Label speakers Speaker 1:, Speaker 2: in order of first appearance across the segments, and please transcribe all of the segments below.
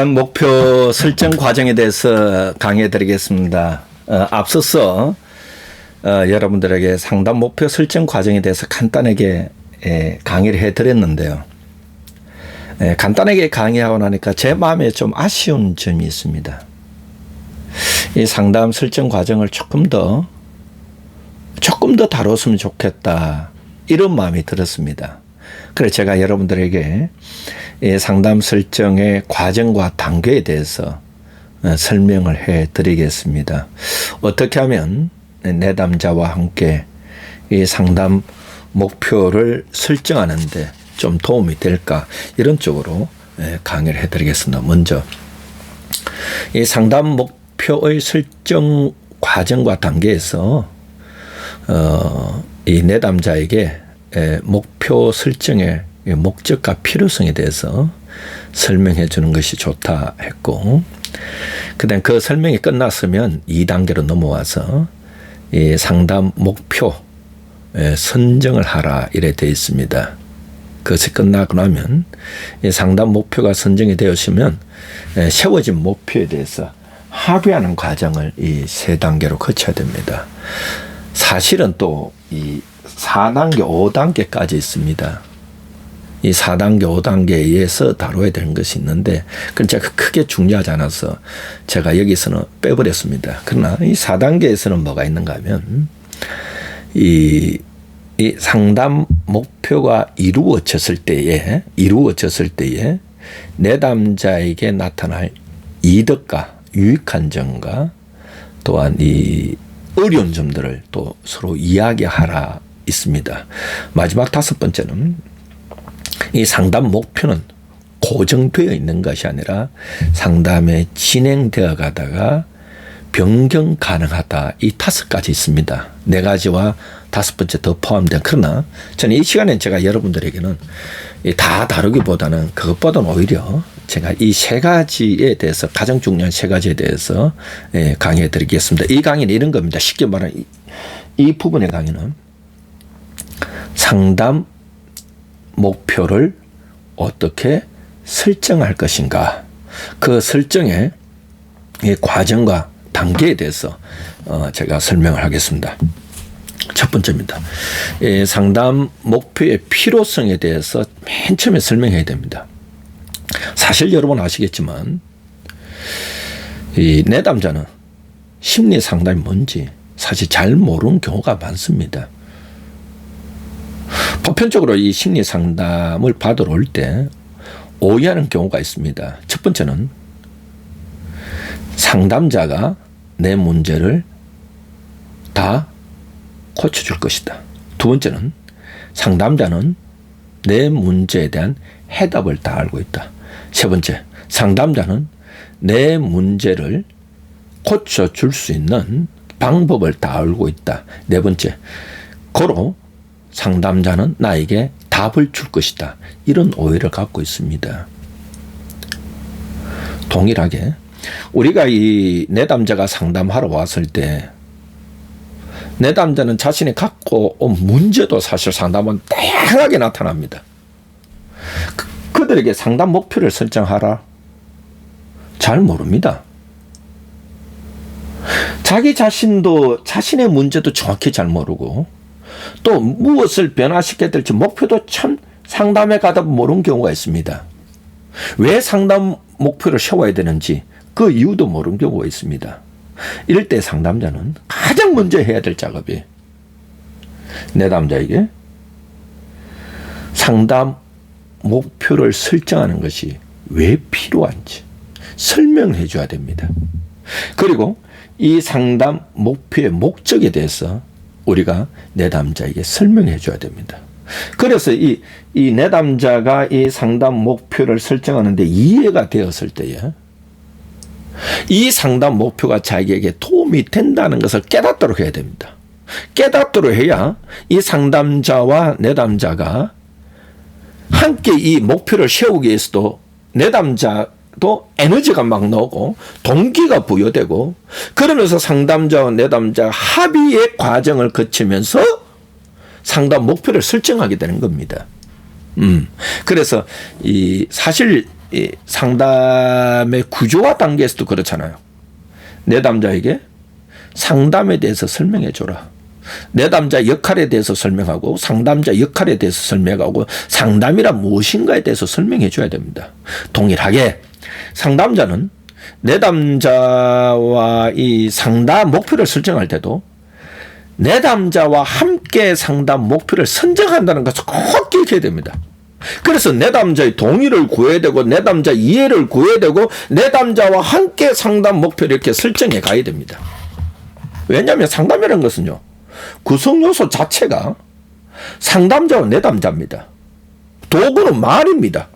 Speaker 1: 상담 목표 설정 과정에 대해서 강의해 드리겠습니다. 앞서서 여러분들에게 상담 목표 설정 과정에 대해서 간단하게 강의를 해 드렸는데요. 간단하게 강의하고 나니까 제 마음에 좀 아쉬운 점이 있습니다. 이 상담 설정 과정을 조금 더 다뤘으면 좋겠다, 이런 마음이 들었습니다. 그래서 제가 여러분들에게 이 상담 설정의 과정과 단계에 대해서 설명을 해 드리겠습니다. 어떻게 하면 내담자와 함께 이 상담 목표를 설정하는데 좀 도움이 될까, 이런 쪽으로 강의를 해 드리겠습니다. 먼저 이 상담 목표의 설정 과정과 단계에서 이 내담자에게 목표 설정의 목적과 필요성에 대해서 설명해 주는 것이 좋다 했고, 그다음 그 설명이 끝났으면 2단계로 넘어와서 이 상담 목표 선정을 하라, 이래 되어 있습니다. 그것이 끝나고 나면 이 상담 목표가 선정이 되었으면 세워진 목표에 대해서 합의하는 과정을 이 3단계로 거쳐야 됩니다. 사실은 또 이 4단계, 5단계까지 있습니다. 이 4단계, 5단계에 의해서 다뤄야 되는 것이 있는데, 그건 제가 크게 중요하지 않아서 제가 여기서는 빼버렸습니다. 그러나 이 4단계에서는 뭐가 있는가 하면, 이 상담 목표가 이루어졌을 때에 내담자에게 나타날 이득과 유익한 점과 또한 이 어려운 점들을 또 서로 이야기하라 있습니다. 마지막 5번째는 이 상담 목표는 고정되어 있는 것이 아니라 상담에 진행되어 가다가 변경 가능하다, 이 5가지 있습니다. 4가지와 5번째 더 포함된. 그러나 저는 이 시간에 제가 여러분들에게는 다 다루기보다는, 그것보다는 오히려 제가 이 3가지에 대해서, 가장 중요한 3가지에 대해서 강의해 드리겠습니다. 이 강의는 이런 겁니다. 쉽게 말하면 이 부분의 강의는 상담 목표를 어떻게 설정할 것인가, 그 설정의 과정과 단계에 대해서 제가 설명을 하겠습니다. 첫 번째입니다. 상담 목표의 필요성에 대해서 맨 처음에 설명해야 됩니다. 사실 여러분 아시겠지만 이 내담자는 심리 상담이 뭔지 사실 잘 모르는 경우가 많습니다. 보편적으로 이 심리 상담을 받으러 올 때 오해하는 경우가 있습니다. 첫 번째는 상담자가 내 문제를 다 고쳐줄 것이다. 두 번째는 상담자는 내 문제에 대한 해답을 다 알고 있다. 세 번째, 상담자는 내 문제를 고쳐줄 수 있는 방법을 다 알고 있다. 네 번째, 고로 상담자는 나에게 답을 줄 것이다. 이런 오해를 갖고 있습니다. 동일하게 우리가 이 내담자가 상담하러 왔을 때 내담자는 자신이 갖고 온 문제도 사실 상담은 다양하게 나타납니다. 그들에게 상담 목표를 설정하라, 잘 모릅니다. 자기 자신도 자신의 문제도 정확히 잘 모르고, 또 무엇을 변화시켜야 될지 목표도 참 상담에 가다 모르는 경우가 있습니다. 왜 상담 목표를 세워야 되는지 그 이유도 모르는 경우가 있습니다. 이럴 때 상담자는 가장 먼저 해야 될 작업이 내담자에게 상담 목표를 설정하는 것이 왜 필요한지 설명해 줘야 됩니다. 그리고 이 상담 목표의 목적에 대해서 우리가 내담자에게 설명해 줘야 됩니다. 그래서 이 내담자가 이 상담 목표를 설정하는데 이해가 되었을 때에 이 상담 목표가 자기에게 도움이 된다는 것을 깨닫도록 해야 됩니다. 깨닫도록 해야 이 상담자와 내담자가 함께 이 목표를 세우기 위해서도 내담자도 에너지가 막 나오고 동기가 부여되고, 그러면서 상담자와 내담자 합의의 과정을 거치면서 상담 목표를 설정하게 되는 겁니다. 그래서 사실 이 상담의 구조와 단계에서도 그렇잖아요. 내담자에게 상담에 대해서 설명해 줘라. 내담자 역할에 대해서 설명하고 상담자 역할에 대해서 설명하고 상담이란 무엇인가에 대해서 설명해 줘야 됩니다. 동일하게 상담자는 내담자와 이 상담 목표를 설정할 때도 내담자와 함께 상담 목표를 선정한다는 것을 꼭 기억해야 됩니다. 그래서 내담자의 동의를 구해야 되고 내담자 이해를 구해야 되고 내담자와 함께 상담 목표를 이렇게 설정해 가야 됩니다. 왜냐하면 상담이라는 것은요, 구성 요소 자체가 상담자와 내담자입니다. 도구는 말입니다.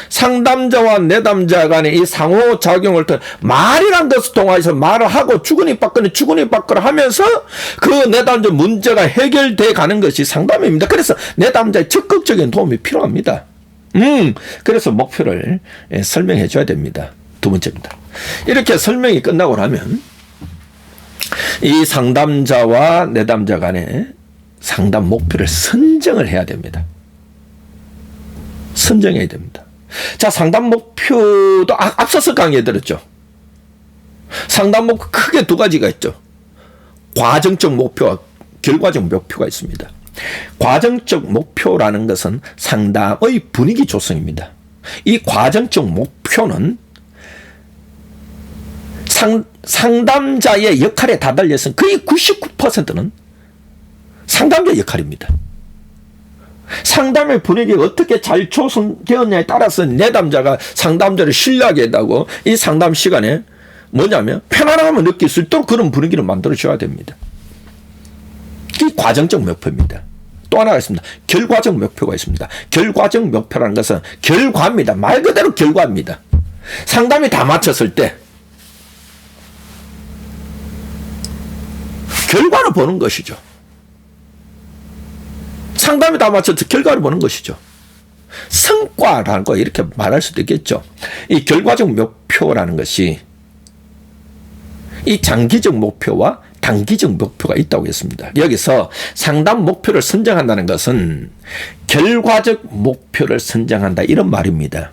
Speaker 1: 상담자와 내담자 간의 이 상호작용을 통해 말이란 것을 통해서 말을 하고 주거니 받거나 하면서 그 내담자 문제가 해결돼 가는 것이 상담입니다. 그래서 내담자의 적극적인 도움이 필요합니다. 그래서 목표를 설명해 줘야 됩니다. 두 번째입니다. 이렇게 설명이 끝나고 나면 이 상담자와 내담자 간의 상담 목표를 선정을 해야 됩니다. 선정해야 됩니다. 자, 상담 목표도 앞서서 강의해 드렸죠. 상담 목표 크게 두 가지가 있죠. 과정적 목표와 결과적 목표가 있습니다. 과정적 목표라는 것은 상담의 분위기 조성입니다. 이 과정적 목표는 상담자의 역할에 다달려서 거의 99%는 상담자 역할입니다. 상담의 분위기가 어떻게 잘 조성되었냐에 따라서 내담자가 상담자를 신뢰하게 하고 이 상담 시간에 뭐냐면 편안함을 느낄 수 있도록 그런 분위기를 만들어 줘야 됩니다. 이 과정적 목표입니다. 또 하나가 있습니다. 결과적 목표가 있습니다. 결과적 목표라는 것은 결과입니다. 말 그대로 결과입니다. 상담이 다 마쳤을 때 결과를 보는 것이죠. 상담이 다 마쳐서 결과를 보는 것이죠. 성과라는 거 이렇게 말할 수도 있겠죠. 이 결과적 목표라는 것이 이 장기적 목표와 단기적 목표가 있다고 했습니다. 여기서 상담 목표를 선정한다는 것은 결과적 목표를 선정한다 이런 말입니다.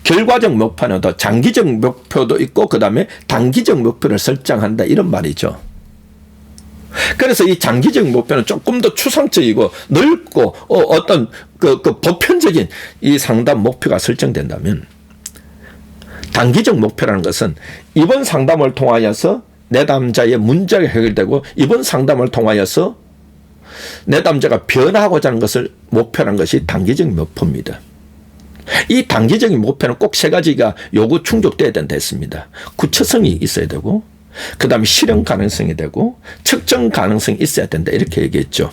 Speaker 1: 결과적 목표는 더 장기적 목표도 있고 그 다음에 단기적 목표를 설정한다 이런 말이죠. 그래서 이 장기적 목표는 조금 더 추상적이고 넓고 어떤 그 보편적인 이 상담 목표가 설정된다면 단기적 목표라는 것은 이번 상담을 통하여서 내담자의 문제가 해결되고 이번 상담을 통하여서 내담자가 변화하고자 하는 것을 목표라는 것이 단기적 목표입니다. 이 단기적인 목표는 꼭 세 가지가 요구 충족돼야 된다 했습니다. 구체성이 있어야 되고 그 다음에 실현 가능성이 되고 측정 가능성이 있어야 된다 이렇게 얘기했죠.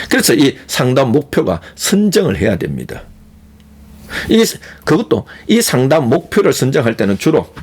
Speaker 1: 그래서 이 상담 목표가 선정을 해야 됩니다. 그것도 이 상담 목표를 선정할 때는 주로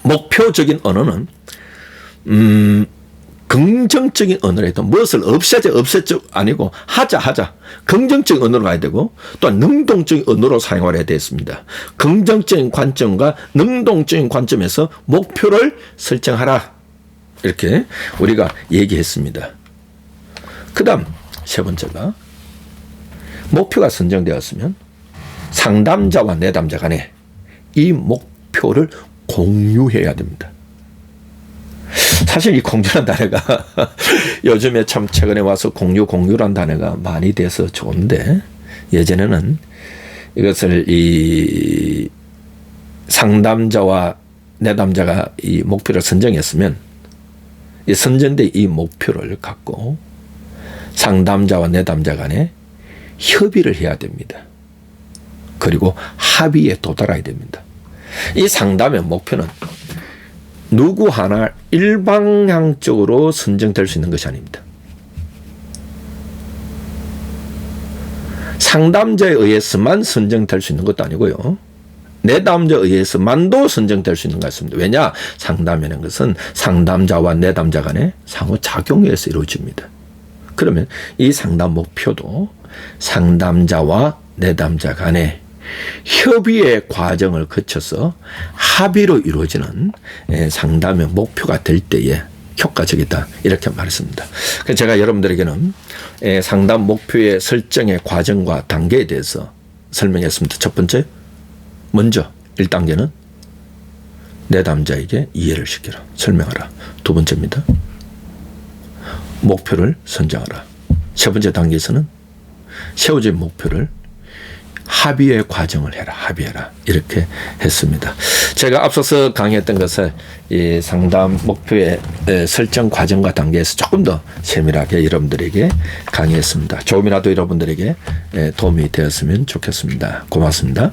Speaker 1: 목표적인 언어는 긍정적인 언어로 해도 무엇을 없애자 아니고 하자 긍정적인 언어로 가야 되고 또한 능동적인 언어로 사용을 해야 되겠습니다. 긍정적인 관점과 능동적인 관점에서 목표를 설정하라 이렇게 우리가 얘기했습니다. 그 다음 세 번째가 목표가 선정되었으면 상담자와 내담자 간에 이 목표를 공유해야 됩니다. 사실 이 공유란 단어가 요즘에 참 최근에 와서 공유란 단어가 많이 돼서 좋은데 예전에는 이것을 이 상담자와 내담자가 이 목표를 선정했으면 이 선정된 이 목표를 갖고 상담자와 내담자 간에 협의를 해야 됩니다. 그리고 합의에 도달해야 됩니다. 이 상담의 목표는 누구 하나 일방향적으로 선정될 수 있는 것이 아닙니다. 상담자에 의해서만 선정될 수 있는 것도 아니고요. 내담자에 의해서만도 선정될 수 있는 것 같습니다. 왜냐? 상담이라는 것은 상담자와 내담자 간의 상호작용에 의해서 이루어집니다. 그러면 이 상담 목표도 상담자와 내담자 간의 협의의 과정을 거쳐서 합의로 이루어지는 상담의 목표가 될 때에 효과적이다 이렇게 말했습니다. 그래서 제가 여러분들에게는 상담 목표의 설정의 과정과 단계에 대해서 설명했습니다. 첫 번째 먼저 1단계는 내담자에게 이해를 시켜라. 설명하라. 두 번째입니다. 목표를 선정하라. 세 번째 단계에서는 세워진 목표를 합의의 과정을 해라. 합의해라. 이렇게 했습니다. 제가 앞서서 강의했던 것을 이 상담 목표의 설정 과정과 단계에서 조금 더 세밀하게 여러분들에게 강의했습니다. 조금이라도 여러분들에게 도움이 되었으면 좋겠습니다. 고맙습니다.